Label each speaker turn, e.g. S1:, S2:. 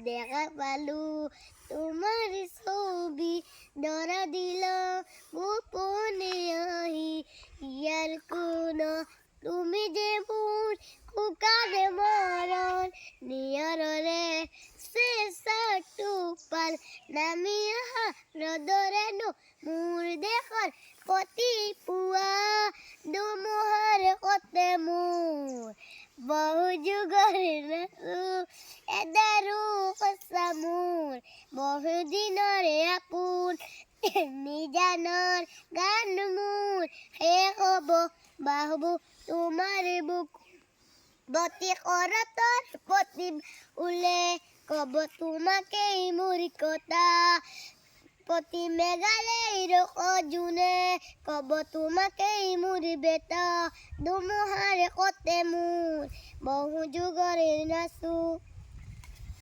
S1: দেখা পালু তোমার ছবি ধরা দিল গোপনে আহি ইয়ার কোন তুমি যে মোর কুকারে মরণ নিয়ররে শেষা টুপাল নামিয়া রদরেনো মোর দেখর পতি পুয়া দুমুহার কতে মোর বহু যুগরে নাচু এদারু কসামুর বহু দিনরে আপুন নিজানর গান মুর হে হব বাহবু তোমার বুক বতি করতর পতি উলে কব তোমাকেই মুরি কথা পতি মেঘালের অজুনে কব তোমাকেই মুরি বেটা দুমুহারে কতে মুর বহু যুগরে নাচু